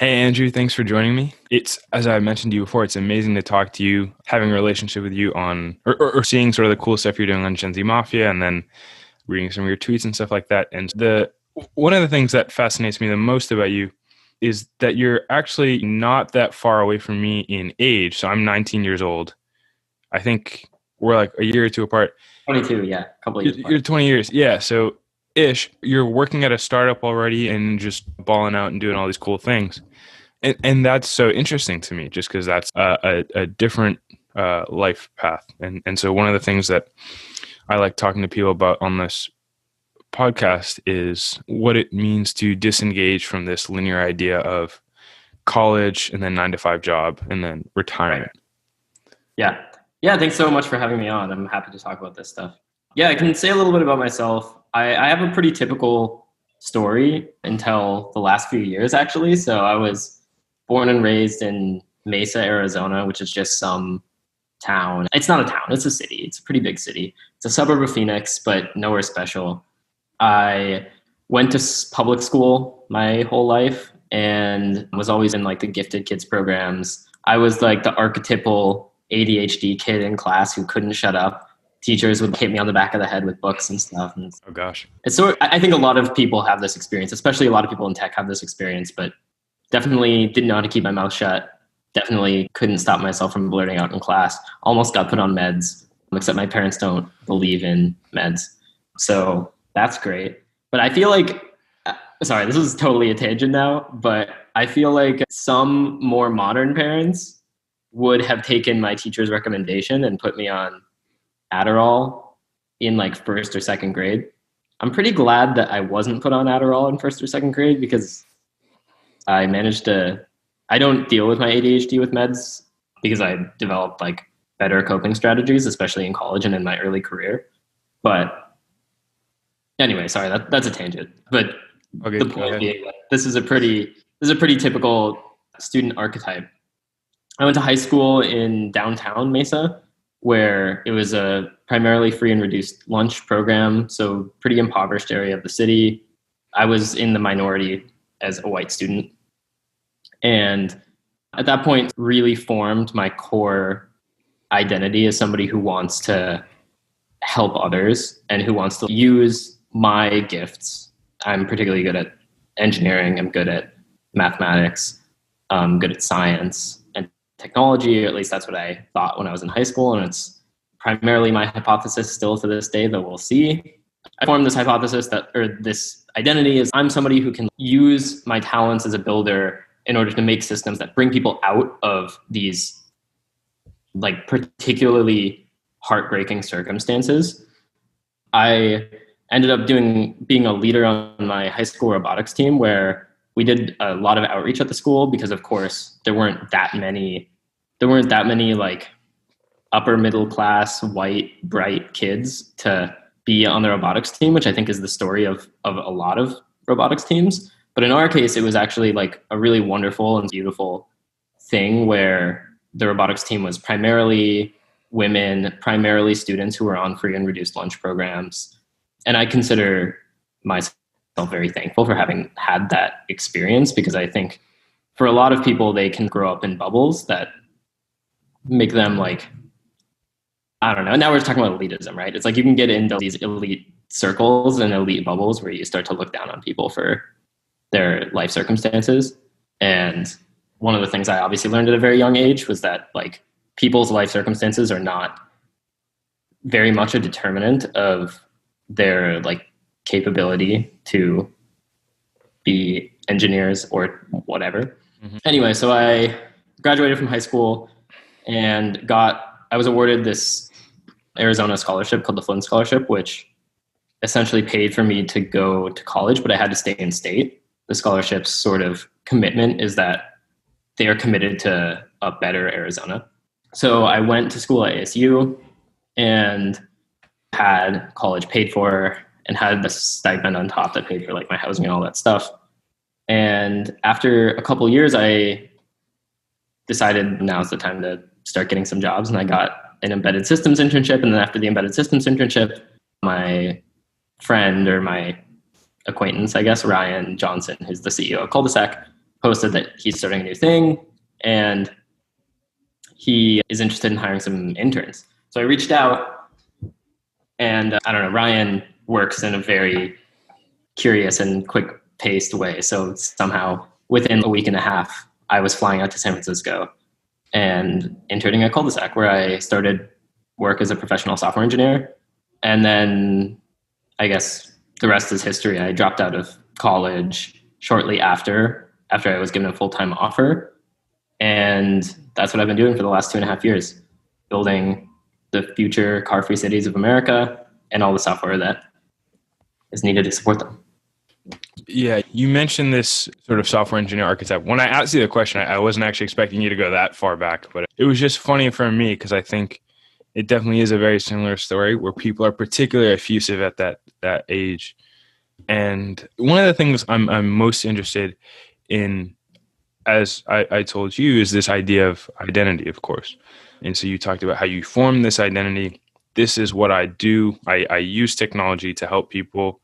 Hey, Andrew, thanks for joining me. It's, as I mentioned to you before, it's amazing to talk to you, having a relationship with you on, or seeing sort of the cool stuff you're doing on Gen Z Mafia and then reading some of your tweets and stuff like that. And one of the things that fascinates me the most about you is that you're actually not that far away from me in age. So I'm 19 years old. I think we're like a year or two apart. 22, yeah, a couple of years You're apart. 20 years. Yeah. So ish, you're working at a startup already and just balling out and doing all these cool things. And that's so interesting to me just because that's a different life path. And so one of the things that I like talking to people about on this podcast is what it means to disengage from this linear idea of college and then 9 to 5 job and then retirement. Right. Yeah. Yeah, thanks so much for having me on. I'm happy to talk about this stuff. Yeah, I can say a little bit about myself. I have a pretty typical story until the last few years, actually. So I was born and raised in Mesa, Arizona, which is just some town. It's not a town, it's a city. It's a pretty big city. It's a suburb of Phoenix, but nowhere special. I went to public school my whole life and was always in like the gifted kids programs. I was like the archetypal ADHD kid in class who couldn't shut up. Teachers would hit me on the back of the head with books and stuff. And Oh gosh. it's so I think a lot of people have this experience, especially a lot of people in tech have this experience, but definitely didn't know how to keep my mouth shut. Definitely couldn't stop myself from blurting out in class. Almost got put on meds, except my parents don't believe in meds. So that's great. But I feel like, sorry, this is totally a tangent now, but I feel like some more modern parents would have taken my teacher's recommendation and put me on Adderall in like first or second grade. I'm pretty glad that I wasn't put on Adderall in first or second grade because I don't deal with my ADHD with meds because I developed like better coping strategies, especially in college and in my early career. But anyway, sorry, that's a tangent. But Okay, the go point ahead. being that this is a pretty typical student archetype. I went to high school in downtown Mesa, where it was a primarily free and reduced lunch program, so pretty impoverished area of the city. I was in the minority as a white student. And at that point, really formed my core identity as somebody who wants to help others and who wants to use my gifts. I'm particularly good at engineering. I'm good at mathematics. I'm good at science and technology, or at least that's what I thought when I was in high school. And it's primarily my hypothesis still to this day, but we'll see. I formed this hypothesis this identity is I'm somebody who can use my talents as a builder in order to make systems that bring people out of these like particularly heartbreaking circumstances. I ended up being a leader on my high school robotics team where we did a lot of outreach at the school because of course there weren't that many like upper middle class white bright kids to be on the robotics team, which I think is the story of a lot of robotics teams. But in our case, it was actually like a really wonderful and beautiful thing where the robotics team was primarily women, primarily students who were on free and reduced lunch programs. And I consider myself very thankful for having had that experience because I think for a lot of people, they can grow up in bubbles that make them like, I don't know. Now we're talking about elitism, right? It's like you can get into these elite circles and elite bubbles where you start to look down on people for their life circumstances. And one of the things I obviously learned at a very young age was that like people's life circumstances are not very much a determinant of their like capability to be engineers or whatever. Mm-hmm. Anyway, so I graduated from high school and I was awarded this Arizona scholarship called the Flinn Scholarship, which essentially paid for me to go to college, but I had to stay in state. The scholarship's sort of commitment is that they are committed to a better Arizona. So I went to school at ASU and had college paid for and had the stipend on top that paid for like my housing and all that stuff. And after a couple of years, I decided now's the time to start getting some jobs. And I got an embedded systems internship. And then after the embedded systems internship, my friend or my acquaintance, I guess, Ryan Johnson, who's the CEO of Culdesac, posted that he's starting a new thing and he is interested in hiring some interns. So I reached out, and I don't know, Ryan works in a very curious and quick paced way. So somehow within a week and a half, I was flying out to San Francisco and interning at Culdesac, where I started work as a professional software engineer. And then I guess the rest is history. I dropped out of college shortly after I was given a full-time offer. And that's what I've been doing for the last 2.5 years, building the future car-free cities of America and all the software that is needed to support them. Yeah, you mentioned this sort of software engineer archetype. When I asked you the question, I wasn't actually expecting you to go that far back, but it was just funny for me because I think it definitely is a very similar story where people are particularly effusive at that age. And one of the things I'm most interested in, as I told you, is this idea of identity, of course. And so you talked about how you form this identity. This is what I do. I use technology to help people.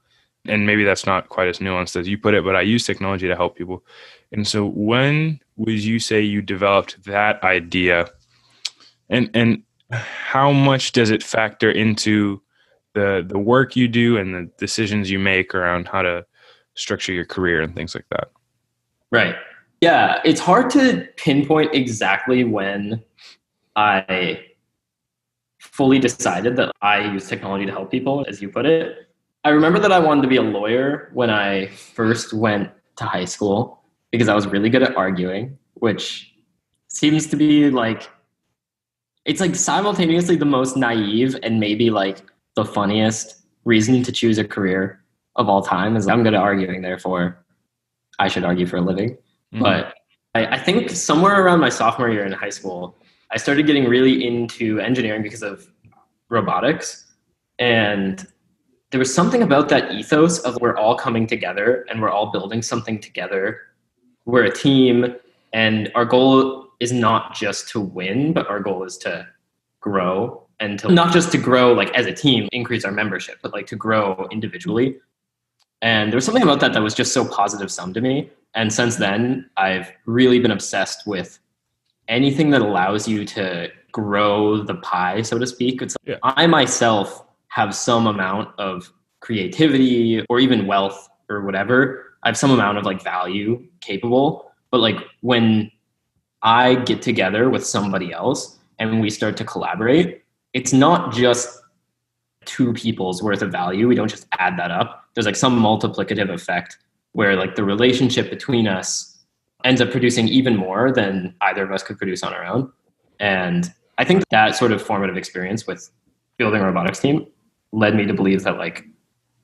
And maybe that's not quite as nuanced as you put it, but I use technology to help people. And so when would you say you developed that idea? And how much does it factor into the work you do and the decisions you make around how to structure your career and things like that? Right. Yeah, it's hard to pinpoint exactly when I fully decided that I use technology to help people, as you put it. I remember that I wanted to be a lawyer when I first went to high school because I was really good at arguing, which seems to be like, it's like simultaneously the most naive and maybe like the funniest reason to choose a career of all time is I'm good at arguing, therefore I should argue for a living. Mm-hmm. But I think somewhere around my sophomore year in high school, I started getting really into engineering because of robotics. And there was something about that ethos of we're all coming together and we're all building something together. We're a team, and our goal is not just to win, but our goal is to grow, and to not just to grow like as a team, increase our membership, but like to grow individually. And there was something about that that was just so positive sum to me. And since then, I've really been obsessed with anything that allows you to grow the pie, so to speak. It's like, I myself have some amount of creativity or even wealth or whatever. I have some amount of like value capable, but like when I get together with somebody else and we start to collaborate, it's not just two people's worth of value. We don't just add that up. There's like some multiplicative effect where like the relationship between us ends up producing even more than either of us could produce on our own. And I think that sort of formative experience with building a robotics team led me to believe that like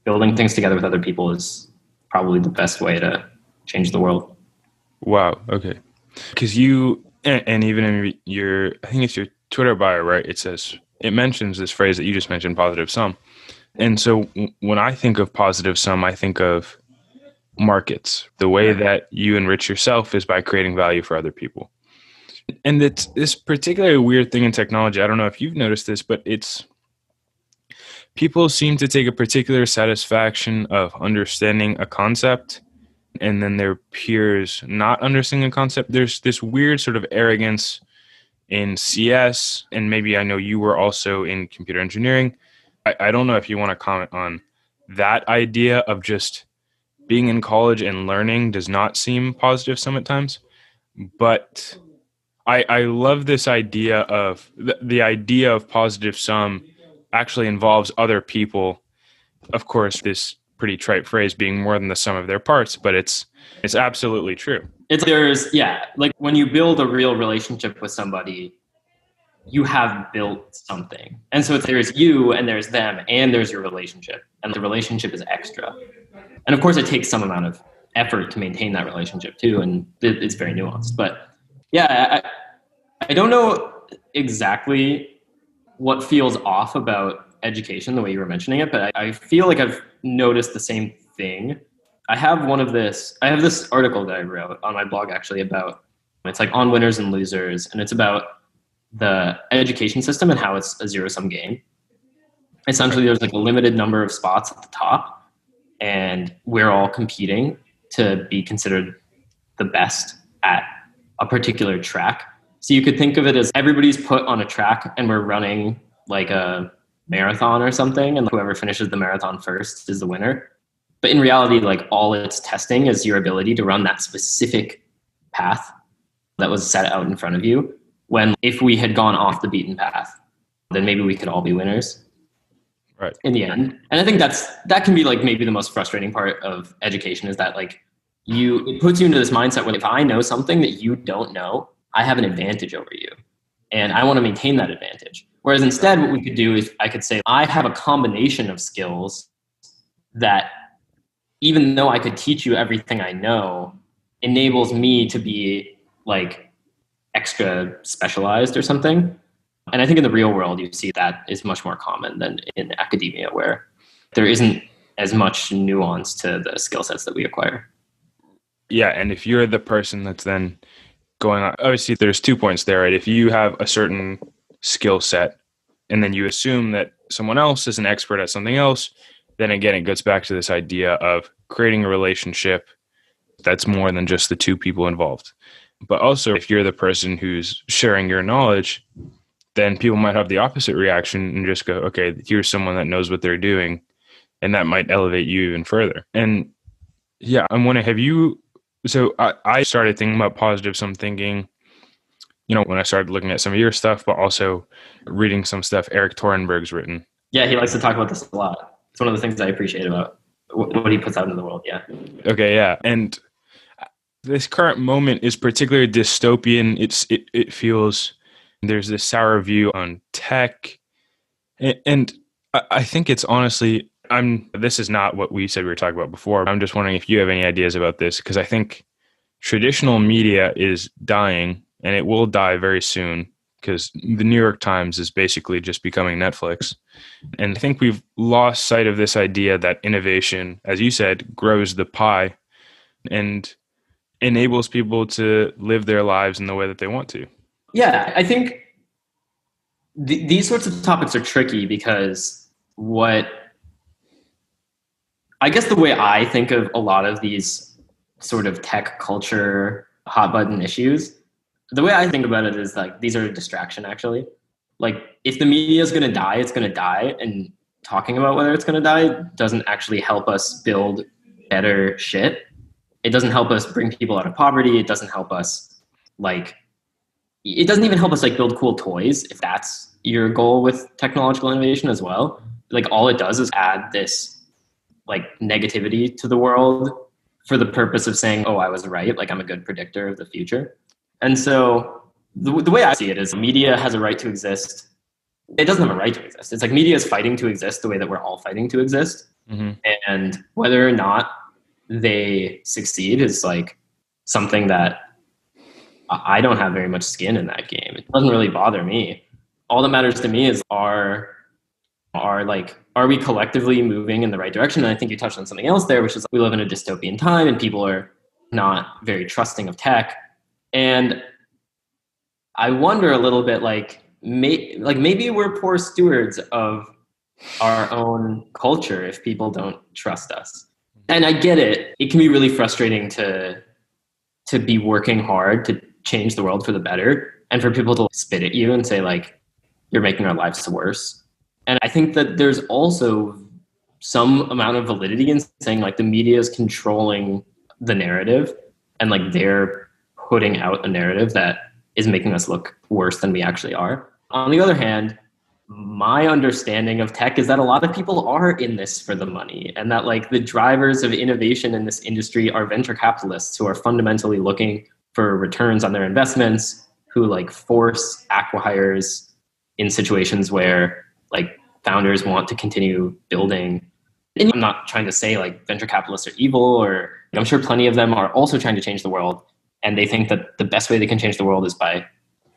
building things together with other people is probably the best way to change the world. Wow. Okay. Because you, and even in your, I think it's your Twitter bio, right? It mentions this phrase that you just mentioned, positive sum. And so when I think of positive sum, I think of markets. The way that you enrich yourself is by creating value for other people. And it's this particularly weird thing in technology. I don't know if you've noticed this, but people seem to take a particular satisfaction of understanding a concept and then their peers not understanding a concept. There's this weird sort of arrogance in CS, and maybe I know you were also in computer engineering. I don't know if you want to comment on that idea of just being in college and learning does not seem positive some at times, but I love this idea of the idea of positive sum actually involves other people. Of course, this pretty trite phrase being more than the sum of their parts, but it's absolutely true. Like when you build a real relationship with somebody, you have built something. And so there's you and there's them and there's your relationship, and the relationship is extra. And of course it takes some amount of effort to maintain that relationship too, and it's very nuanced. But yeah, I don't know exactly what feels off about education the way you were mentioning it, but I feel like I've noticed the same thing. I have this article that I wrote on my blog actually about, it's like on winners and losers, and it's about the education system and how it's a zero-sum game. Essentially, there's like a limited number of spots at the top, and we're all competing to be considered the best at a particular track. So you could think of it as everybody's put on a track and we're running like a marathon or something, and whoever finishes the marathon first is the winner. But in reality, like all it's testing is your ability to run that specific path that was set out in front of you. When if we had gone off the beaten path, then maybe we could all be winners. Right. In the end. And I think that can be like maybe the most frustrating part of education, is that like it puts you into this mindset where if I know something that you don't know, I have an advantage over you. And I want to maintain that advantage. Whereas instead, what we could do is I could say, I have a combination of skills that, even though I could teach you everything I know, enables me to be like extra specialized or something. And I think in the real world, you see that is much more common than in academia, where there isn't as much nuance to the skill sets that we acquire. Yeah. And if you're the person that's then going on, obviously there's 2 points there, right? If you have a certain skill set and then you assume that someone else is an expert at something else, then again, it goes back to this idea of creating a relationship that's more than just the two people involved. But also, if you're the person who's sharing your knowledge, then people might have the opposite reaction and just go, okay, here's someone that knows what they're doing. And that might elevate you even further. And yeah, I'm wondering, so I started thinking about positive sum thinking, when I started looking at some of your stuff, but also reading some stuff Eric Torenberg's written. Yeah, he likes to talk about this a lot. It's one of the things I appreciate about what he puts out into the world. Yeah. Okay, yeah. And this current moment is particularly dystopian. It feels there's this sour view on tech. And I think it's honestly, this is not what we said we were talking about before. I'm just wondering if you have any ideas about this, because I think traditional media is dying, and it will die very soon, because the New York Times is basically just becoming Netflix. And I think we've lost sight of this idea that innovation, as you said, grows the pie and enables people to live their lives in the way that they want to. Yeah, I think these sorts of topics are tricky because I guess the way I think of a lot of these sort of tech culture hot button issues, the way I think about it is like these are a distraction, actually. Like if the media is going to die, it's going to die. And talking about whether it's going to die doesn't actually help us build better shit. It doesn't help us bring people out of poverty. It doesn't help us it doesn't even help us like build cool toys, if that's your goal with technological innovation as well. Like all it does is add this like negativity to the world for the purpose of saying, oh, I was right. Like I'm a good predictor of the future. And so the way I see it is media has a right to exist. It doesn't have a right to exist. It's like media is fighting to exist the way that we're all fighting to exist. Mm-hmm. And whether or not they succeed is like something that I don't have very much skin in that game. It doesn't really bother me. All that matters to me is are we collectively moving in the right direction? And I think you touched on something else there, which is we live in a dystopian time and people are not very trusting of tech. And I wonder a little bit maybe we're poor stewards of our own culture if people don't trust us. And I get it. It can be really frustrating to be working hard to change the world for the better and for people to spit at you and say like, you're making our lives worse. And I think that there's also some amount of validity in saying like the media is controlling the narrative and like they're putting out a narrative that is making us look worse than we actually are. On the other hand, my understanding of tech is that a lot of people are in this for the money and that like the drivers of innovation in this industry are venture capitalists who are fundamentally looking for returns on their investments, who like force acquihires in situations where like founders want to continue building. And I'm not trying to say like venture capitalists are evil, or I'm sure plenty of them are also trying to change the world. And they think that the best way they can change the world is by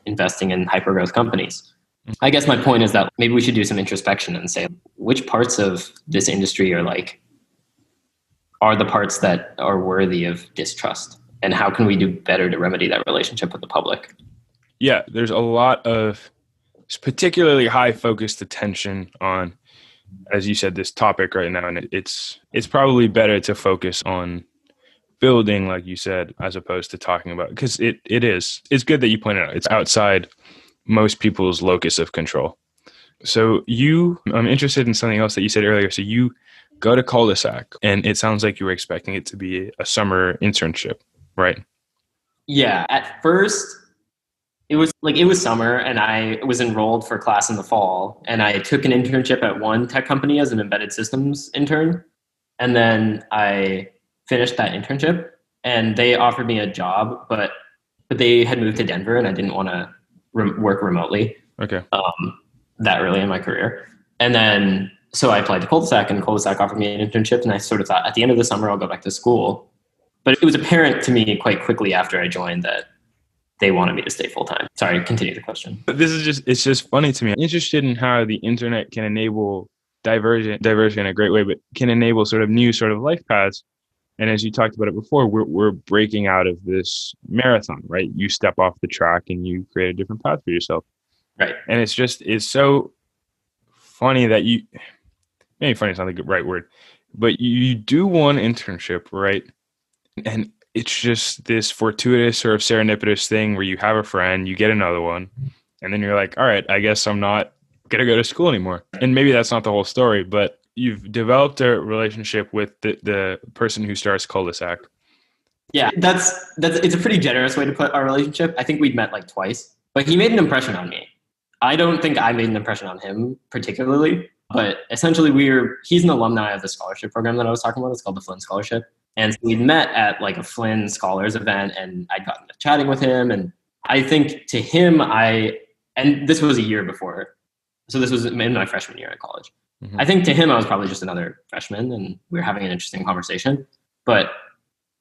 investing in hypergrowth companies. I guess my point is that maybe we should do some introspection and say which parts of this industry are the parts that are worthy of distrust, and how can we do better to remedy that relationship with the public? Yeah, there's a lot of particularly high focused attention on, as you said, this topic right now. And it's probably better to focus on building, like you said, as opposed to talking about, because it's good that you pointed out it's outside most people's locus of control. So I'm interested in something else that you said earlier. So you go to Culdesac, and it sounds like you were expecting it to be a summer internship, right? Yeah. At first, it was summer and I was enrolled for class in the fall, and I took an internship at one tech company as an embedded systems intern. And then I finished that internship and they offered me a job, but they had moved to Denver and I didn't want to work remotely Okay. that early in my career. And then so I applied to Culdesac, and Culdesac offered me an internship, and I sort of thought at the end of the summer I'll go back to school. But it was apparent to me quite quickly after I joined that they wanted me to stay full time. Sorry, continue the question. But it's just funny to me. I'm interested in how the internet can enable diversion in a great way, but can enable sort of new sort of life paths. And as you talked about it before, we're breaking out of this marathon, right? You step off the track and you create a different path for yourself. Right. And it's so funny that maybe funny is not the right word, but you do one internship, right? And it's just this fortuitous sort of serendipitous thing where you have a friend, you get another one, and then you're like, all right, I guess I'm not going to go to school anymore. And maybe that's not the whole story, but you've developed a relationship with the person who starts Culdesac. Yeah, it's a pretty generous way to put our relationship. I think we'd met like twice, but he made an impression on me. I don't think I made an impression on him particularly, but essentially he's an alumni of the scholarship program that I was talking about. It's called the Flinn Scholarship. And so we'd met at like a Flinn Scholars event, and I'd gotten to chatting with him. And I think to him, and this was a year before. So this was in my freshman year at college. Mm-hmm. I think to him, I was probably just another freshman, and we were having an interesting conversation. But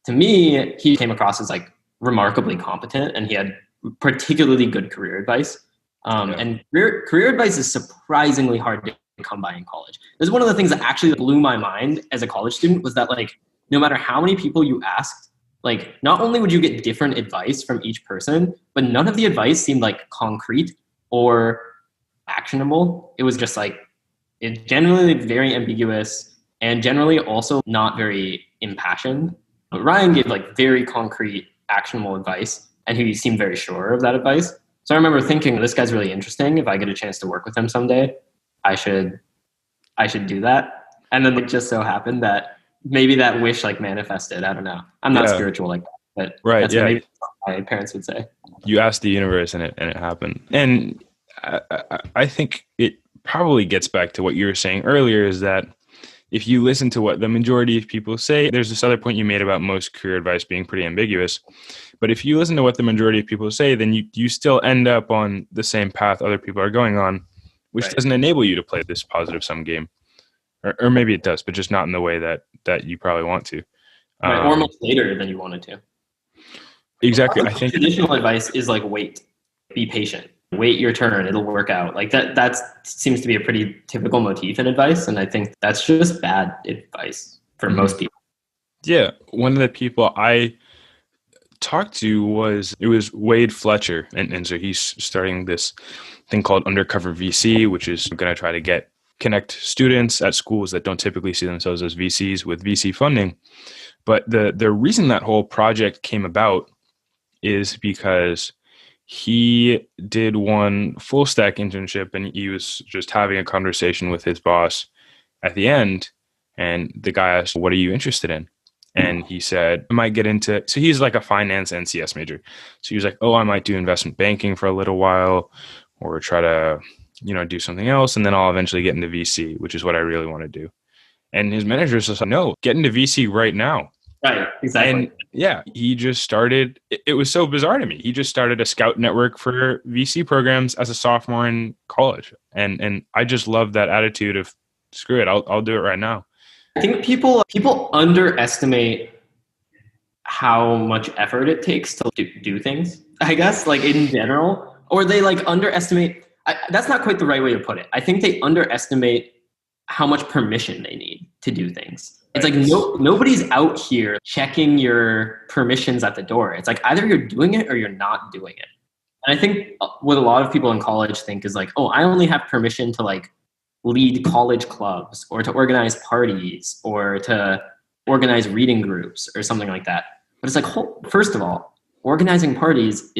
to me, he came across as like remarkably competent, and he had particularly good career advice. And career advice is surprisingly hard to come by in college. This is one of the things that actually blew my mind as a college student, was that like, no matter how many people you asked, like not only would you get different advice from each person, but none of the advice seemed like concrete or actionable. It was just like, it's generally very ambiguous and generally also not very impassioned. But Ryan gave like very concrete, actionable advice, and he seemed very sure of that advice. So I remember thinking, this guy's really interesting. If I get a chance to work with him someday, I should do that. And then it just so happened that maybe that wish like manifested. I don't know. I'm not spiritual like that, but right, that's what maybe my parents would say. You asked the universe and it happened. And I think it probably gets back to what you were saying earlier, is that if you listen to what the majority of people say, there's this other point you made about most career advice being pretty ambiguous. But if you listen to what the majority of people say, then you still end up on the same path other people are going on, which doesn't enable you to play this positive sum game. Or maybe it does, but just not in the way that you probably want to. Or much later than you wanted to. Exactly. I think traditional advice is like, wait, be patient, wait your turn, it'll work out. Like that seems to be a pretty typical motif in advice. And I think that's just bad advice for most people. Yeah. One of the people I talked to was Wade Fletcher. And so he's starting this thing called Undercover VC, which is going to try to connect students at schools that don't typically see themselves as VCs with VC funding. But the reason that whole project came about is because he did one full stack internship, and he was just having a conversation with his boss at the end. And the guy asked, "What are you interested in?" And he said, "I might get into," so he's like a finance NCS major. So he was like, "Oh, I might do investment banking for a little while, or try to, do something else. And then I'll eventually get into VC, which is what I really want to do." And his manager was just like, "No, get into VC right now." Right, exactly. And yeah, he just started, it was so bizarre to me. He just started a scout network for VC programs as a sophomore in college. And I just love that attitude of, screw it, I'll do it right now. I think people underestimate how much effort it takes to do things, I guess, like in general, or they like underestimate, that's not quite the right way to put it. I think they underestimate how much permission they need to do things. It's like nobody's out here checking your permissions at the door. It's like either you're doing it or you're not doing it. And I think what a lot of people in college think is like, oh, I only have permission to like lead college clubs or to organize parties or to organize reading groups or something like that. But it's like, first of all, organizing parties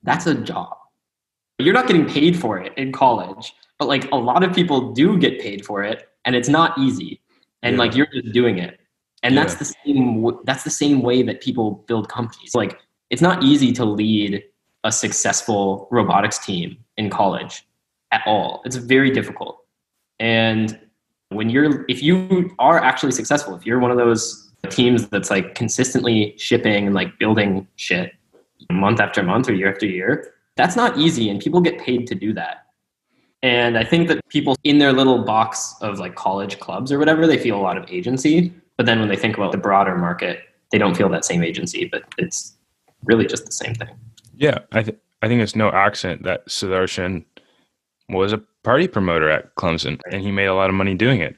that's a job. You're not getting paid for it in college, but like a lot of people do get paid for it, and it's not easy. And like you're just doing it. And that's the same way that people build companies. Like it's not easy to lead a successful robotics team in college at all. It's very difficult. And if you are actually successful, if you're one of those teams that's like consistently shipping and like building shit month after month or year after year, that's not easy, and people get paid to do that. And I think that people in their little box of like college clubs or whatever, they feel a lot of agency. But then when they think about the broader market, they don't feel that same agency, but it's really just the same thing. Yeah, I think it's no accident that Sudarshan was a party promoter at Clemson, and he made a lot of money doing it.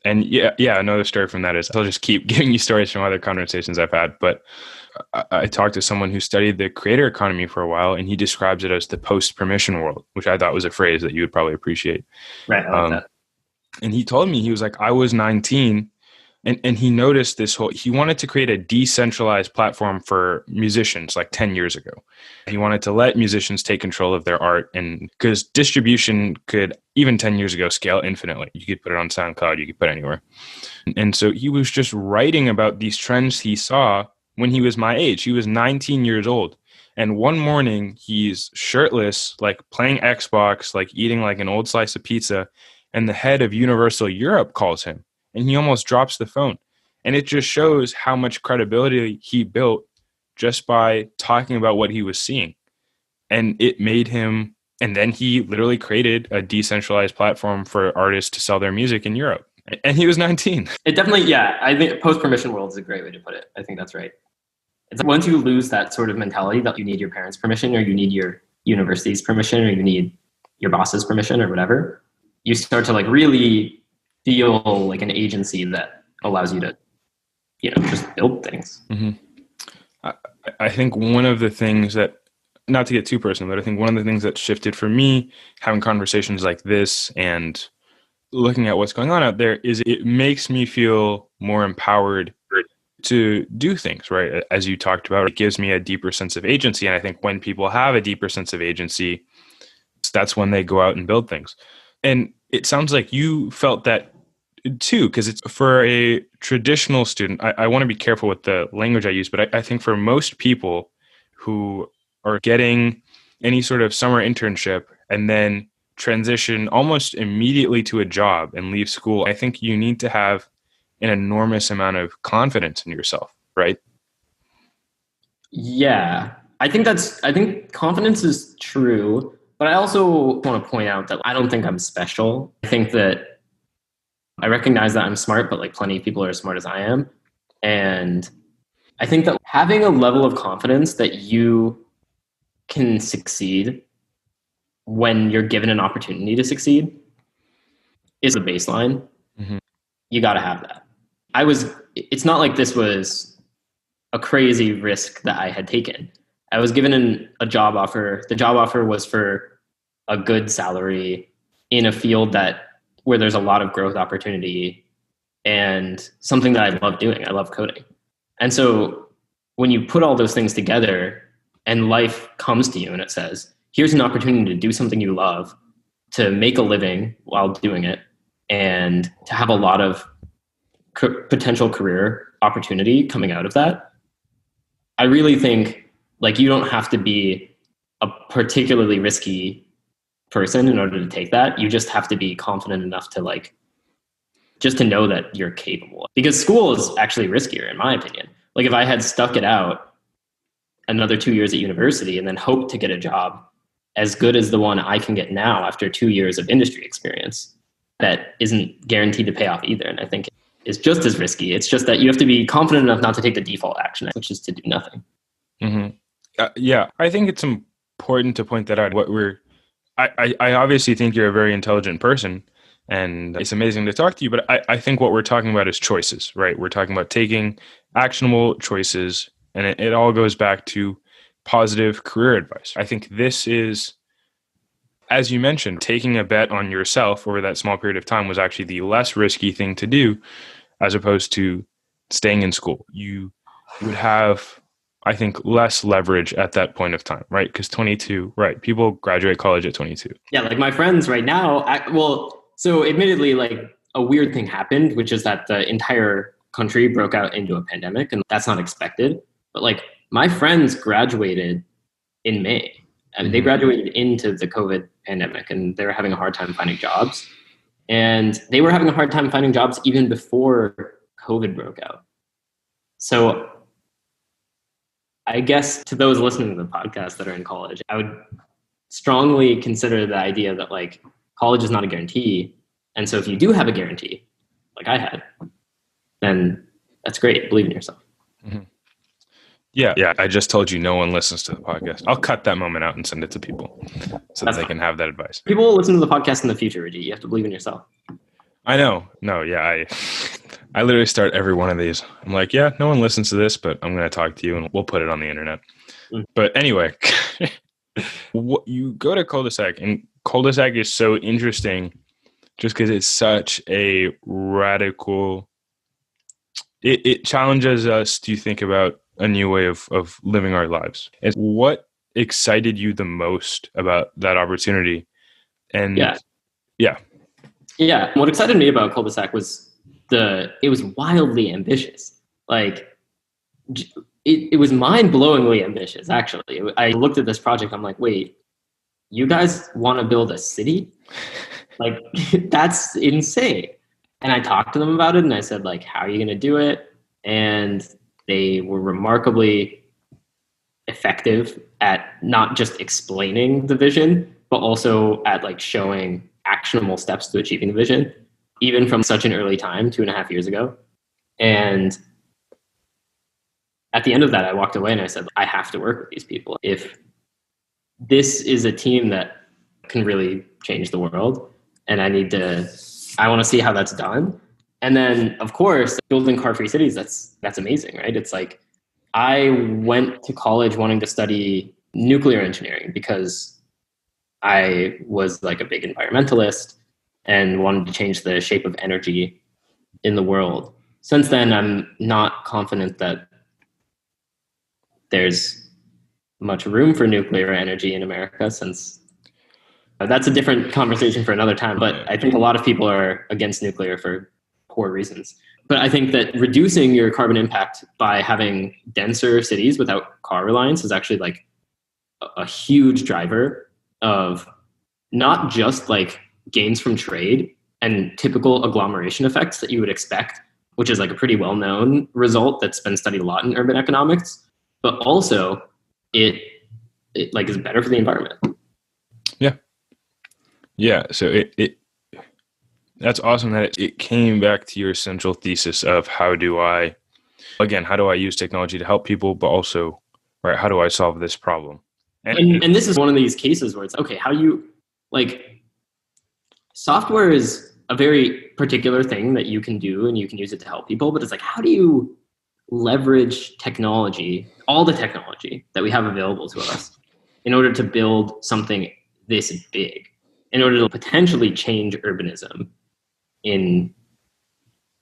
And another story from that is, I'll just keep giving you stories from other conversations I've had, but I talked to someone who studied the creator economy for a while, and he describes it as the post-permission world, which I thought was a phrase that you would probably appreciate. Right, I like that. And he told me, he was like, I was 19, and he noticed he wanted to create a decentralized platform for musicians like 10 years ago. He wanted to let musicians take control of their art, and because distribution could, even 10 years ago, scale infinitely. You could put it on SoundCloud, you could put it anywhere. And so he was just writing about these trends he saw when he was my age. He was 19 years old. And one morning he's shirtless, like playing Xbox, like eating like an old slice of pizza. And the head of Universal Europe calls him, and he almost drops the phone. And it just shows how much credibility he built just by talking about what he was seeing. And it made him, and then he literally created a decentralized platform for artists to sell their music in Europe. And he was 19. It definitely, I think post-permission world is a great way to put it. I think that's right. It's like once you lose that sort of mentality that you need your parents' permission, or you need your university's permission, or you need your boss's permission or whatever, you start to like really feel like an agency that allows you to, just build things. Mm-hmm. I think one of the things that, not to get too personal, but I think one of the things that shifted for me, having conversations like this and looking at what's going on out there, is it makes me feel more empowered to do things, right? As you talked about, it gives me a deeper sense of agency. And I think when people have a deeper sense of agency, that's when they go out and build things. And it sounds like you felt that too, because it's for a traditional student. I want to be careful with the language I use, but I think for most people who are getting any sort of summer internship and then transition almost immediately to a job and leave school, I think you need to have an enormous amount of confidence in yourself, right? Yeah, I think confidence is true, but I also want to point out that I don't think I'm special. I think that I recognize that I'm smart, but like plenty of people are as smart as I am. And I think that having a level of confidence that you can succeed when you're given an opportunity to succeed is a baseline. Mm-hmm. You got to have that. It's not like this was a crazy risk that I had taken. I was given a job offer. The job offer was for a good salary in a field where there's a lot of growth opportunity and something that I love doing. I love coding. And so when you put all those things together and life comes to you and it says, here's an opportunity to do something you love, to make a living while doing it, and to have a lot of potential career opportunity coming out of that, I really think like you don't have to be a particularly risky person in order to take that. You just have to be confident enough to just to know that you're capable. Because school is actually riskier, in my opinion. Like if I had stuck it out another 2 years at university and then hoped to get a job as good as the one I can get now after 2 years of industry experience, that isn't guaranteed to pay off either. And I think it's just as risky. It's just that you have to be confident enough not to take the default action, which is to do nothing. Mm-hmm. Yeah, I think it's important to point that out. I obviously think you're a very intelligent person, and it's amazing to talk to you, but I think what we're talking about is choices, right? We're talking about taking actionable choices, and it all goes back to positive career advice. I think this is, as you mentioned, taking a bet on yourself over that small period of time was actually the less risky thing to do, as opposed to staying in school. You would have, I think, less leverage at that point of time, right? Because 22, right? People graduate college at 22. Yeah, like my friends right now, so admittedly, like a weird thing happened, which is that the entire country broke out into a pandemic, and that's not expected. But like my friends graduated in May. I mean, they graduated into the COVID pandemic, and they were having a hard time finding jobs. And they were having a hard time finding jobs even before COVID broke out. So I guess to those listening to the podcast that are in college, I would strongly consider the idea that like college is not a guarantee. And so if you do have a guarantee, like I had, then that's great. Believe in yourself. Mm-hmm. Yeah. I just told you no one listens to the podcast. I'll cut that moment out and send it to people so that they can have that advice. People will listen to the podcast in the future, Reggie. You have to believe in yourself. I know. No, yeah. I literally start every one of these. I'm like, yeah, no one listens to this, but I'm going to talk to you and we'll put it on the internet. But anyway, you go to Culdesac, and Culdesac is so interesting just because it's such a radical, it challenges us to think about a new way of living our lives. And what excited you the most about that opportunity? And yeah. What excited me about Culdesac was it was wildly ambitious. Like it was mind-blowingly ambitious, actually. I looked at this project, I'm like, wait, you guys want to build a city? Like, that's insane. And I talked to them about it, and I said, like, how are you going to do it? And they were remarkably effective at not just explaining the vision, but also at like showing actionable steps to achieving the vision, even from such an early time, 2.5 years ago. And at the end of that, I walked away and I said, I have to work with these people. If this is a team that can really change the world, and I want to see how that's done. And then, of course, building car-free cities, that's amazing, right? It's like, I went to college wanting to study nuclear engineering because I was like a big environmentalist and wanted to change the shape of energy in the world. Since then, I'm not confident that there's much room for nuclear energy in America, since that's a different conversation for another time. But I think a lot of people are against nuclear for poor reasons. But I think that reducing your carbon impact by having denser cities without car reliance is actually like a huge driver of not just like gains from trade and typical agglomeration effects that you would expect, which is like a pretty well-known result that's been studied a lot in urban economics, but also it like is better for the environment. Yeah. So it that's awesome that it came back to your central thesis of how do I use technology to help people, but also, right, how do I solve this problem? And this is one of these cases where it's, okay, how you, like, software is a very particular thing that you can do and you can use it to help people, but it's like, how do you leverage technology, all the technology that we have available to us, in order to build something this big, in order to potentially change urbanism in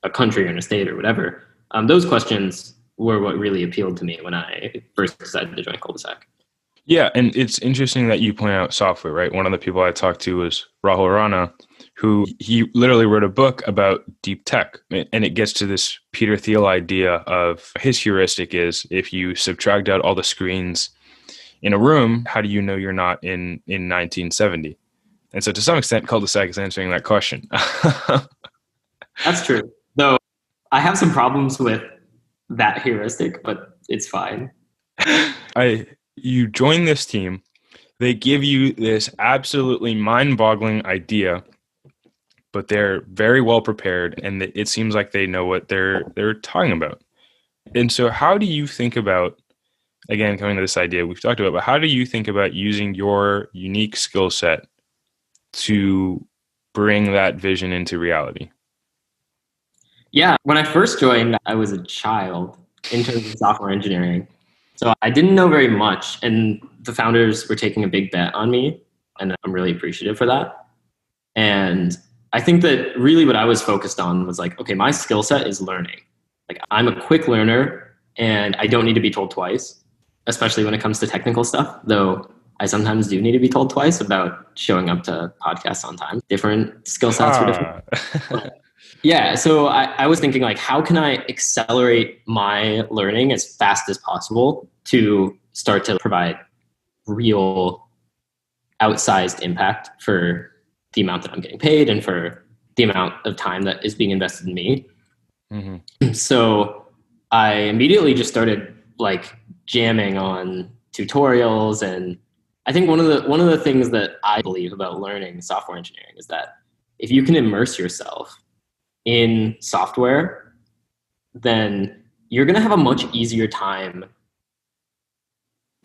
a country or in a state or whatever? Those questions were what really appealed to me when I first decided to join Culdesac. Yeah, and it's interesting that you point out software, right? One of the people I talked to was Rahul Rana, who he literally wrote a book about deep tech. And it gets to this Peter Thiel idea of his heuristic is if you subtract out all the screens in a room, how do you know you're not in 1970? And so to some extent, Culdesac is answering that question. That's true. Though I have some problems with that heuristic, but it's fine. You join this team. They give you this absolutely mind-boggling idea, but they're very well prepared, and it seems like they know what they're talking about. And so how do you think about, again, coming to this idea we've talked about, but how do you think about using your unique skill set to bring that vision into reality? Yeah, when I first joined, I was a child in terms of software engineering. So I didn't know very much, and the founders were taking a big bet on me, and I'm really appreciative for that. And I think that really what I was focused on was like, okay, my skill set is learning. Like I'm a quick learner and I don't need to be told twice, especially when it comes to technical stuff, though I sometimes do need to be told twice about showing up to podcasts on time. Different skill sets for different. Yeah. So I was thinking like, how can I accelerate my learning as fast as possible to start to provide real outsized impact for the amount that I'm getting paid and for the amount of time that is being invested in me. Mm-hmm. So I immediately just started like jamming on tutorials. And I think one of the things that I believe about learning software engineering is that if you can immerse yourself in software, then you're going to have a much easier time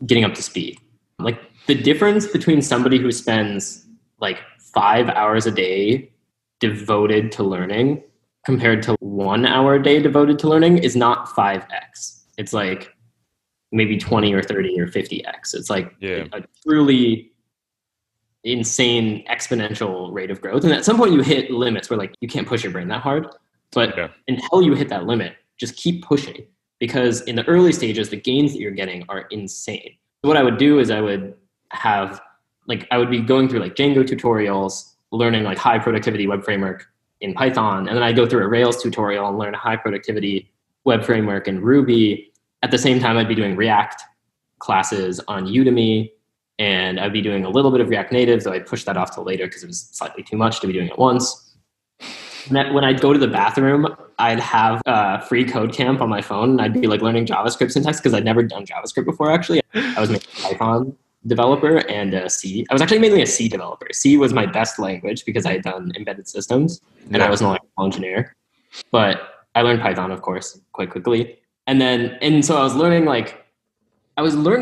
getting up to speed. Like the difference between somebody who spends like 5 hours a day devoted to learning compared to 1 hour a day devoted to learning is not 5x. It's like maybe 20 or 30 or 50x. It's like a truly insane exponential rate of growth. And at some point you hit limits where like you can't push your brain that hard. But until you hit that limit, just keep pushing, because in the early stages, the gains that you're getting are insane. What I would do is I would be going through like Django tutorials, learning like high productivity web framework in Python. And then I go through a Rails tutorial and learn a high productivity web framework in Ruby. At the same time, I'd be doing React classes on Udemy, and I'd be doing a little bit of React Native, though I'd push that off till later because it was slightly too much to be doing at once. When I'd go to the bathroom, I'd have a free code camp on my phone, and I'd be like learning JavaScript syntax because I'd never done JavaScript before, actually. I was mainly a Python developer and a C. I was actually mainly a C developer. C was my best language because I had done embedded systems, and I was an electrical engineer. But I learned Python, of course, quite quickly. And so I was learning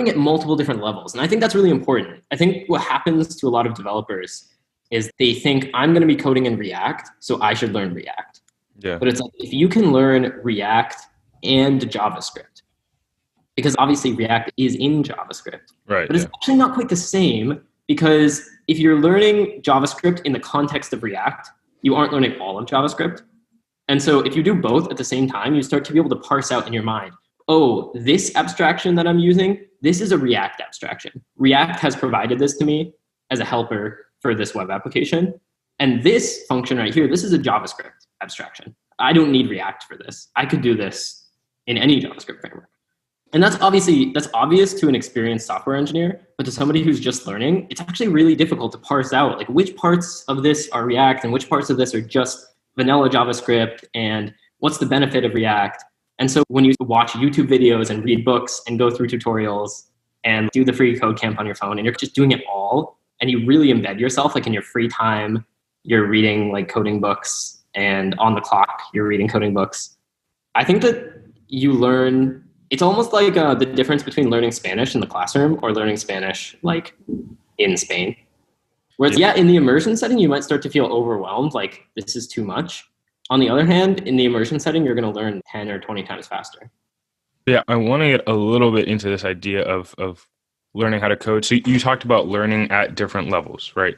at multiple different levels. And I think that's really important. I think what happens to a lot of developers is they think I'm going to be coding in React, so I should learn React. Yeah. But it's like, if you can learn React and JavaScript, because obviously React is in JavaScript, right? But it's actually not quite the same, because if you're learning JavaScript in the context of React, you aren't learning all of JavaScript. And so if you do both at the same time, you start to be able to parse out in your mind, oh, this abstraction that I'm using, this is a React abstraction. React has provided this to me as a helper for this web application. And this function right here, this is a JavaScript abstraction. I don't need React for this. I could do this in any JavaScript framework. And that's obvious to an experienced software engineer, but to somebody who's just learning, it's actually really difficult to parse out like which parts of this are React and which parts of this are just vanilla JavaScript, and what's the benefit of React. And so when you watch YouTube videos and read books and go through tutorials and do the free code camp on your phone, and you're just doing it all, and you really embed yourself, like in your free time, you're reading like coding books, and on the clock, you're reading coding books. I think that you learn, it's almost like the difference between learning Spanish in the classroom or learning Spanish like in Spain. Whereas, in the immersion setting, you might start to feel overwhelmed, like this is too much. On the other hand, in the immersion setting, you're going to learn 10 or 20 times faster. Yeah, I want to get a little bit into this idea of learning how to code. So you talked about learning at different levels, right?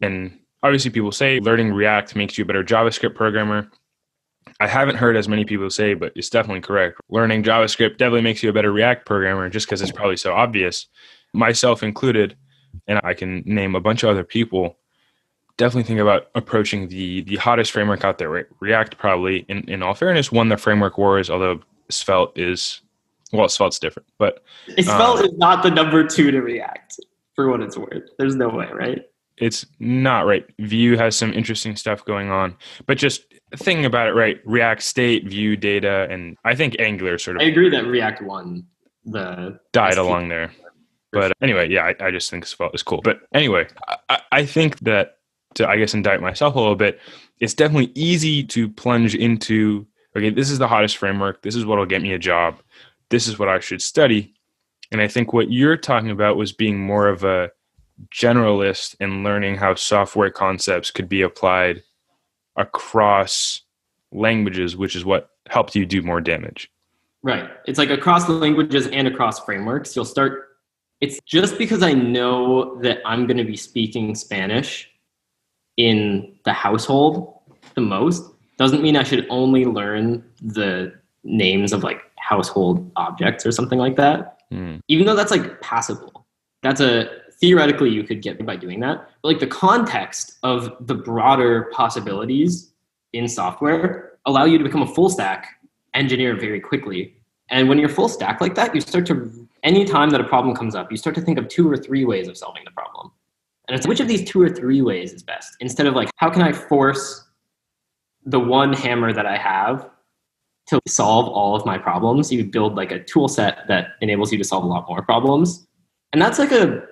And obviously people say learning React makes you a better JavaScript programmer. I haven't heard as many people say, but it's definitely correct. Learning JavaScript definitely makes you a better React programmer just because it's probably so obvious, myself included. And I can name a bunch of other people. Definitely think about approaching the hottest framework out there, right? React probably, in all fairness, won the framework wars, although Svelte's different. But Svelte is not the number 2 to React, for what it's worth. There's no way, right? It's not, right? Vue has some interesting stuff going on. But just thinking about it, right? React State, Vue data, and I think Angular sort of... I agree that React won the... died along there. But anyway, I just think Svelte is cool. But anyway, I think that, to, I guess, indict myself a little bit, it's definitely easy to plunge into, okay, this is the hottest framework. This is what will get me a job. This is what I should study. And I think what you're talking about was being more of a generalist and learning how software concepts could be applied across languages, which is what helped you do more damage. Right. It's like across languages and across frameworks. You'll start... It's just because I know that I'm going to be speaking Spanish in the household the most doesn't mean I should only learn the names of like household objects or something like that. Even though that's like passable, that's a theoretically you could get by doing that. But like the context of the broader possibilities in software allow you to become a full stack engineer very quickly. And when you're full stack like that, you start to, anytime that a problem comes up, you start to think of 2 or 3 ways of solving the problem. And it's which of these 2 or 3 ways is best, instead of like, how can I force the one hammer that I have to solve all of my problems? You build like a tool set that enables you to solve a lot more problems. And that's like a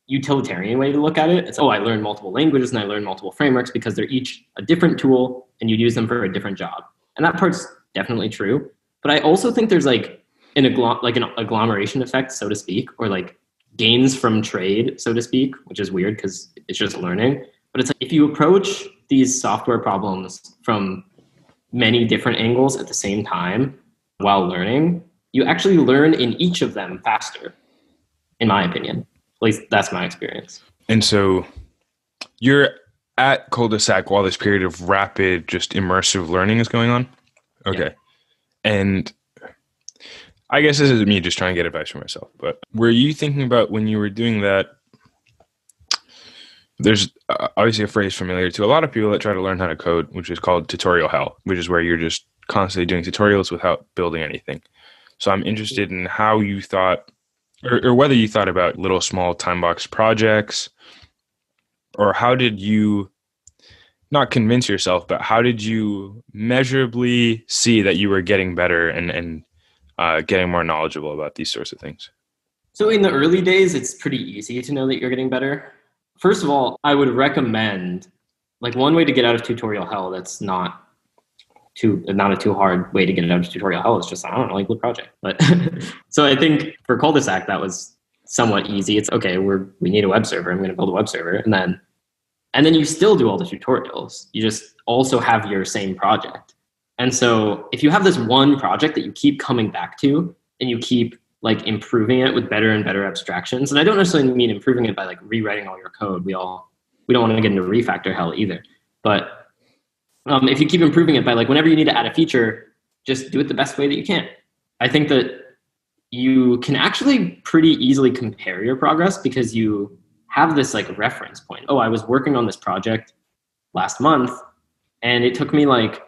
utilitarian way to look at it. It's, oh, I learned multiple languages and I learned multiple frameworks because they're each a different tool and you use them for a different job. And that part's definitely true. But I also think there's like an agglomeration effect, so to speak, or like gains from trade, so to speak, which is weird because it's just learning. But it's like if you approach these software problems from many different angles at the same time while learning, you actually learn in each of them faster, in my opinion. At least that's my experience. And so you're at Culdesac while this period of rapid, just immersive learning is going on? Okay. Yeah. And I guess this is me just trying to get advice for myself, but were you thinking about when you were doing that? There's obviously a phrase familiar to a lot of people that try to learn how to code, which is called tutorial hell, which is where you're just constantly doing tutorials without building anything. So I'm interested in how you thought, or whether you thought about little small time box projects, or how did you not convince yourself, but how did you measurably see that you were getting better and getting more knowledgeable about these sorts of things? So in the early days, it's pretty easy to know that you're getting better. First of all, I would recommend, like, one way to get out of tutorial hell that's not a too hard way to get out of tutorial hell is just, I don't know, like the project. But so I think for Culdesac, that was somewhat easy. It's okay, we need a web server. I'm going to build a web server. And then you still do all the tutorials. You just also have your same project. And so if you have this one project that you keep coming back to and you keep like improving it with better and better abstractions, and I don't necessarily mean improving it by like rewriting all your code. We don't want to get into refactor hell either. But if you keep improving it by like whenever you need to add a feature, just do it the best way that you can. I think that you can actually pretty easily compare your progress because you have this like reference point. Oh, I was working on this project last month and it took me like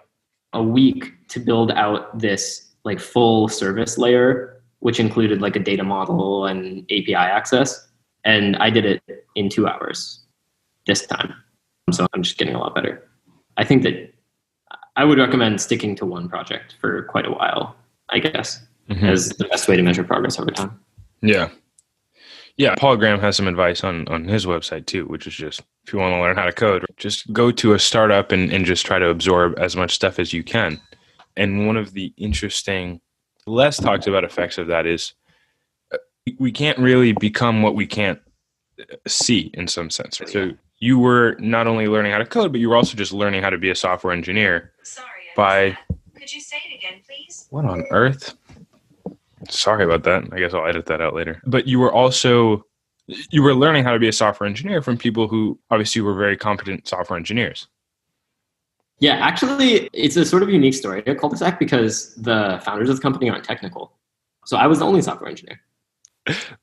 a week to build out this like full service layer, which included like a data model and API access. And I did it in 2 hours this time. So I'm just getting a lot better. I think that I would recommend sticking to one project for quite a while, I guess, as the best way to measure progress over time. Yeah. Yeah, Paul Graham has some advice on his website too, which is just, if you want to learn how to code, just go to a startup and just try to absorb as much stuff as you can. And one of the interesting, less talked about effects of that is we can't really become what we can't see in some sense. So you were not only learning how to code, but you were also just learning how to be a software engineer. Sorry, could you say it again, please? What on earth? Sorry about that. I guess I'll edit that out later. But you were learning how to be a software engineer from people who obviously were very competent software engineers. Yeah, actually, it's a sort of unique story at Culdesac because the founders of the company aren't technical. So I was the only software engineer.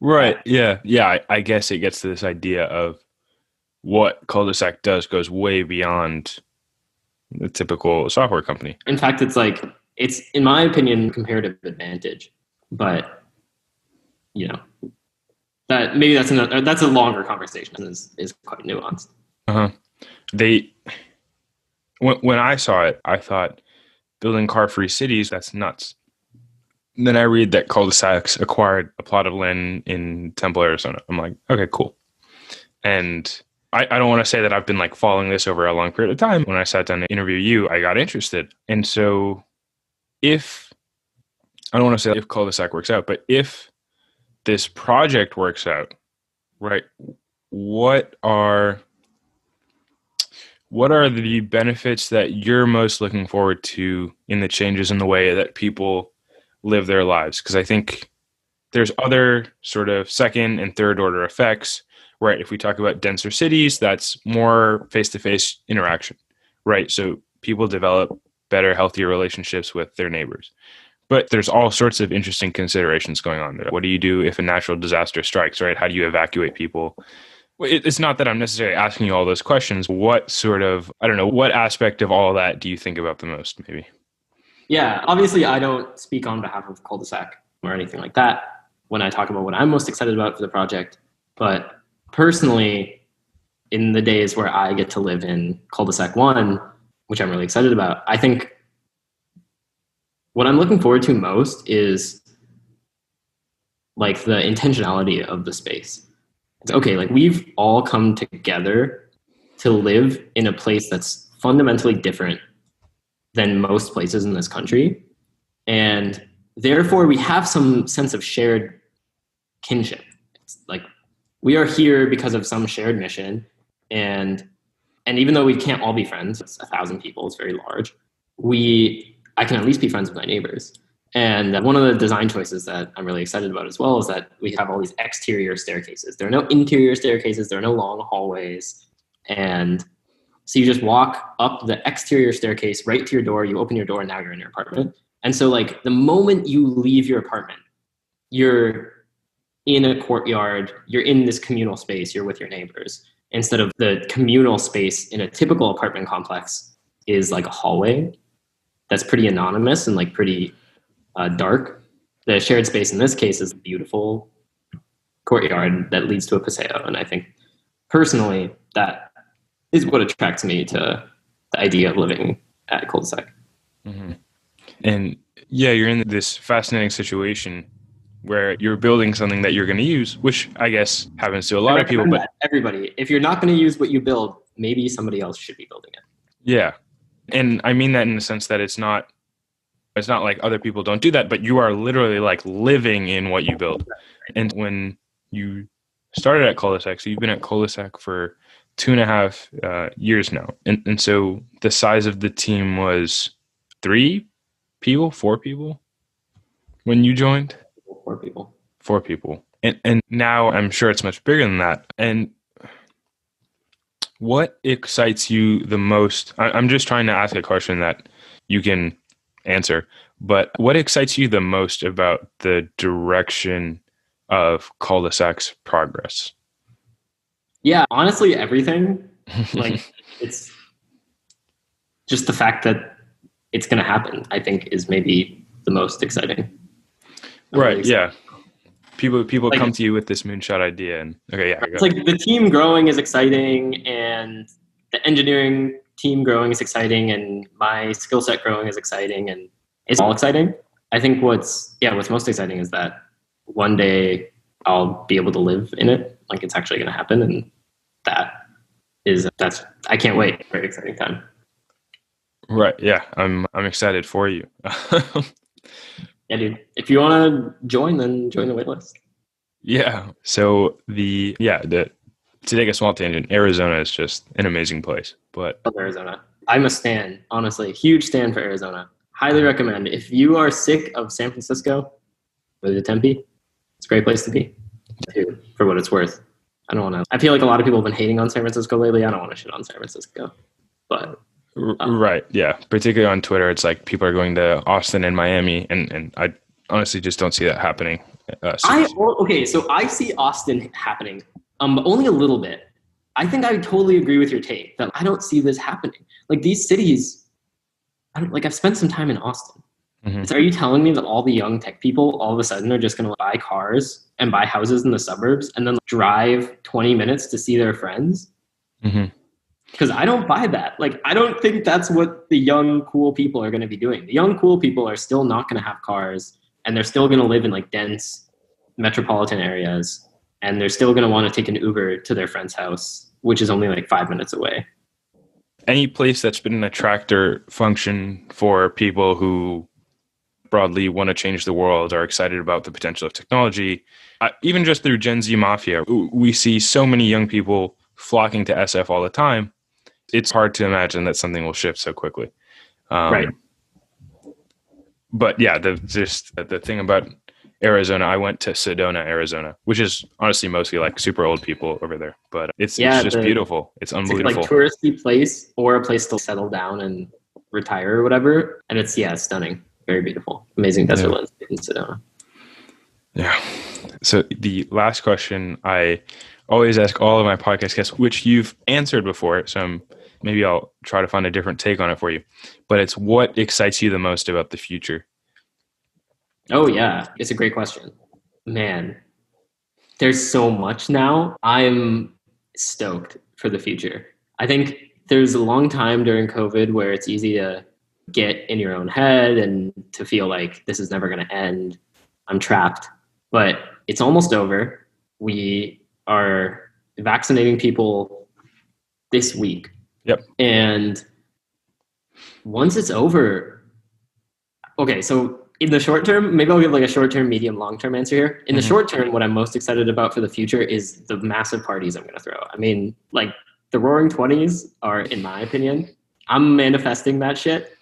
Right. Yeah. Yeah. I guess it gets to this idea of what Culdesac does goes way beyond the typical software company. In fact, it's in my opinion, comparative advantage. But that maybe that's a longer conversation and is quite nuanced. When I saw it, I thought building car-free cities, that's nuts. And then I read that Culdesac acquired a plot of land in Temple, Arizona. I'm like, okay, cool. And I don't want to say that I've been like following this over a long period of time. When I sat down to interview you, I got interested. And so I don't want to say if Culdesac works out, but if this project works out, right, what are the benefits that you're most looking forward to in the changes in the way that people live their lives? Because I think there's other sort of second and third order effects, right? If we talk about denser cities, that's more face-to-face interaction, right? So people develop better, healthier relationships with their neighbors. But there's all sorts of interesting considerations going on there. What do you do if a natural disaster strikes, right? How do you evacuate people? It's not that I'm necessarily asking you all those questions. What sort of, I don't know, what aspect of all that do you think about the most, maybe? Yeah, obviously I don't speak on behalf of Culdesac or anything like that when I talk about what I'm most excited about for the project. But personally, in the days where I get to live in Culdesac 1, which I'm really excited about, I think what I'm looking forward to most is like the intentionality of the space. It's okay, like we've all come together to live in a place that's fundamentally different than most places in this country. And therefore we have some sense of shared kinship. It's like we are here because of some shared mission. And even though we can't all be friends, it's 1,000 people, it's very large, I can at least be friends with my neighbors. And one of the design choices that I'm really excited about as well is that we have all these exterior staircases. There are no interior staircases. There are no long hallways. And so you just walk up the exterior staircase right to your door. You open your door and now you're in your apartment. And so like the moment you leave your apartment, you're in a courtyard, you're in this communal space, you're with your neighbors. Instead of the communal space in a typical apartment complex is like a hallway that's pretty anonymous and like pretty dark. The shared space in this case is a beautiful courtyard that leads to a paseo. And I think personally, that is what attracts me to the idea of living at Culdesac. Mm-hmm. And yeah, you're in this fascinating situation where you're building something that you're going to use, which I guess happens to a lot of people. But everybody, if you're not going to use what you build, maybe somebody else should be building it. Yeah. And I mean that in the sense that it's not like other people don't do that, but you are literally like living in what you build. And when you started at Culdesac, so you've been at Culdesac for 2.5 years now. And so the size of the team was 3 people, 4 people when you joined? 4 people. 4 people. And now I'm sure it's much bigger than that. And what excites you the most? I'm just trying to ask a question that you can answer, but what excites you the most about the direction of Culdesac's progress? Yeah, honestly, everything. Like, it's just the fact that it's going to happen, I think, is maybe the most exciting. Right, really yeah. People like, come to you with this moonshot idea, and okay, yeah. It's like the team growing is exciting, and the engineering team growing is exciting, and my skill set growing is exciting, and it's all exciting. I think what's most exciting is that one day I'll be able to live in it, like it's actually going to happen, and that's I can't wait. Very exciting time. Right. Yeah, I'm excited for you. Yeah, dude. If you want to join, then join the waitlist. Yeah. So to take a small tangent, Arizona is just an amazing place. But I love Arizona. I'm a stan, honestly, huge stan for Arizona. Highly recommend. If you are sick of San Francisco, go to Tempe. It's a great place to be. Too, for what it's worth. I feel like a lot of people have been hating on San Francisco lately. I don't want to shit on San Francisco, but. Right. Yeah. Particularly on Twitter, it's like people are going to Austin and Miami, and I honestly just don't see that happening. So I see Austin happening, but only a little bit. I think I totally agree with your take that I don't see this happening. Like these cities, I've spent some time in Austin. Mm-hmm. So are you telling me that all the young tech people all of a sudden are just going to buy cars and buy houses in the suburbs and then drive 20 minutes to see their friends? Mm-hmm. Because I don't buy that. Like, I don't think that's what the young, cool people are going to be doing. The young, cool people are still not going to have cars, and they're still going to live in like dense metropolitan areas, and they're still going to want to take an Uber to their friend's house, which is only like 5 minutes away. Any place that's been an attractor function for people who broadly want to change the world, are excited about the potential of technology, even just through Gen Z Mafia, we see so many young people flocking to SF all the time. It's hard to imagine that something will shift so quickly. Right. But yeah, the thing about Arizona, I went to Sedona, Arizona, which is honestly mostly like super old people over there. But it's just beautiful. It's unbelievable. It's like touristy place or a place to settle down and retire or whatever. And it's, yeah, stunning. Very beautiful. Amazing desert landscape in Sedona. Yeah. So the last question I always ask all of my podcast guests, which you've answered before, so maybe I'll try to find a different take on it for you. But it's, what excites you the most about the future? Oh, yeah. It's a great question. Man, there's so much now. I'm stoked for the future. I think there's a long time during COVID where it's easy to get in your own head and to feel like this is never going to end. I'm trapped. But it's almost over. We are vaccinating people this week. Yep. And once it's over, okay, so in the short term, maybe I'll give like a short term, medium, long term answer here. In the short term, what I'm most excited about for the future is the massive parties I'm going to throw. I mean, like the Roaring 20s are, in my opinion, I'm manifesting that shit.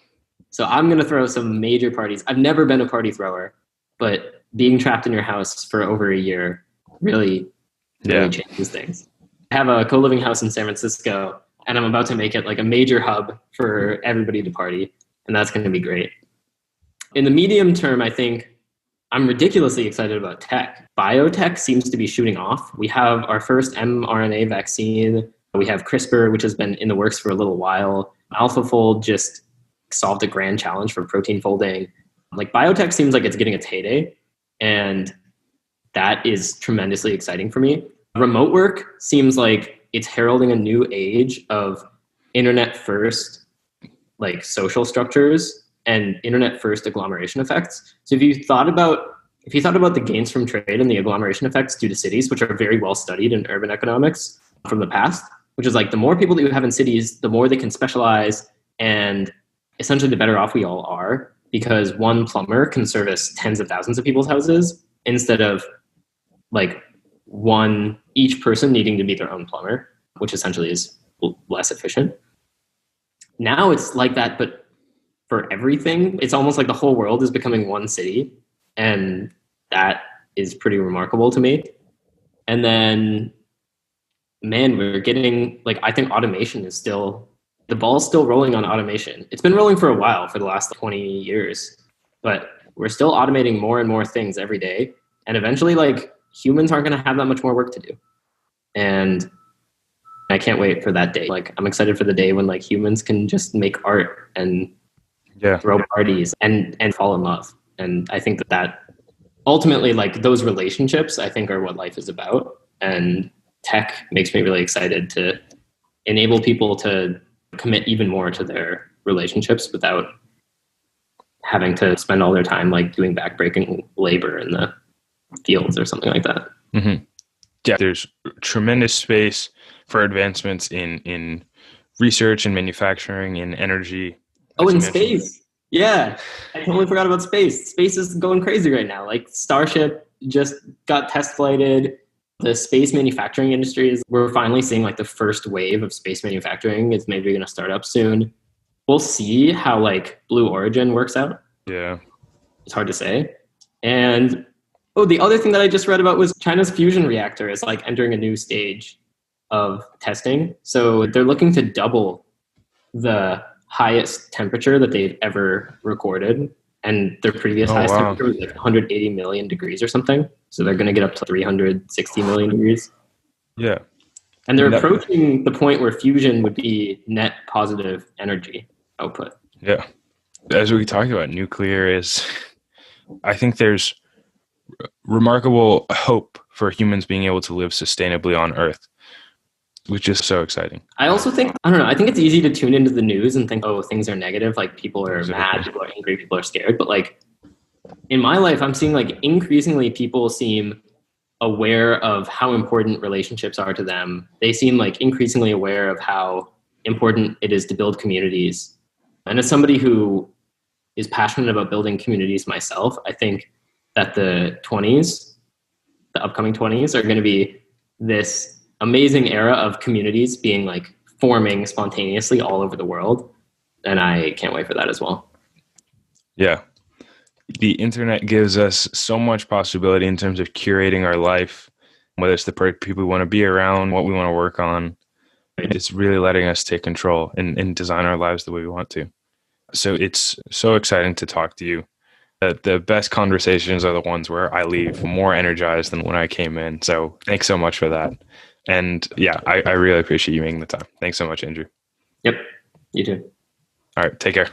So I'm going to throw some major parties. I've never been a party thrower, but being trapped in your house for over a year really changes things. I have a co-living house in San Francisco, and I'm about to make it like a major hub for everybody to party, and that's going to be great. In the medium term, I think I'm ridiculously excited about tech. Biotech seems to be shooting off. We have our first mRNA vaccine. We have CRISPR, which has been in the works for a little while. AlphaFold just solved a grand challenge for protein folding. Like biotech seems like it's getting its heyday, and that is tremendously exciting for me. Remote work seems like it's heralding a new age of internet first, like social structures and internet first agglomeration effects. So if you thought about the gains from trade and the agglomeration effects due to cities, which are very well studied in urban economics from the past, which is like the more people that you have in cities, the more they can specialize, and essentially the better off we all are, because one plumber can service tens of thousands of people's houses instead of like each person needing to be their own plumber, which essentially is less efficient. Now it's like that, but for everything, it's almost like the whole world is becoming one city, and that is pretty remarkable to me. And then, man, we're getting like, I think automation is still, the ball's still rolling on automation. It's been rolling for a while, for the last 20 years, but we're still automating more and more things every day. And eventually, like, humans aren't going to have that much more work to do. And I can't wait for that day. Like, I'm excited for the day when like humans can just make art and throw parties and fall in love. And I think that ultimately, like, those relationships, I think, are what life is about. And tech makes me really excited to enable people to commit even more to their relationships without having to spend all their time like doing backbreaking labor in the fields or something like that. Mm-hmm. Yeah, there's tremendous space for advancements in research and manufacturing and energy. Oh, in space. Yeah, I totally forgot about space. Space is going crazy right now. Like Starship just got test flighted. The space manufacturing industry we're finally seeing like the first wave of space manufacturing is maybe going to start up soon. We'll see how like Blue Origin works out. Yeah. It's hard to say. And the other thing that I just read about was China's fusion reactor is like entering a new stage of testing. So they're looking to double the highest temperature that they've ever recorded. And their previous highest temperature was like 180 million degrees or something. So they're going to get up to 360 million degrees. Yeah. And they're approaching the point where fusion would be net positive energy output. Yeah. As we talked about, nuclear is, I think there's remarkable hope for humans being able to live sustainably on Earth, which is so exciting. I also think, I don't know, I think it's easy to tune into the news and think, oh, things are negative. Like people are mad, people are angry, people are scared. But like in my life, I'm seeing like increasingly people seem aware of how important relationships are to them. They seem like increasingly aware of how important it is to build communities. And as somebody who is passionate about building communities myself, I think that the upcoming 20s are going to be this amazing era of communities being like forming spontaneously all over the world. And I can't wait for that as well. Yeah. The internet gives us so much possibility in terms of curating our life, whether it's the people we want to be around, what we want to work on. It's really letting us take control and design our lives the way we want to. So it's so exciting to talk to you. The best conversations are the ones where I leave more energized than when I came in. So thanks so much for that. And yeah, I really appreciate you making the time. Thanks so much, Andrew. Yep. You too. All right. Take care.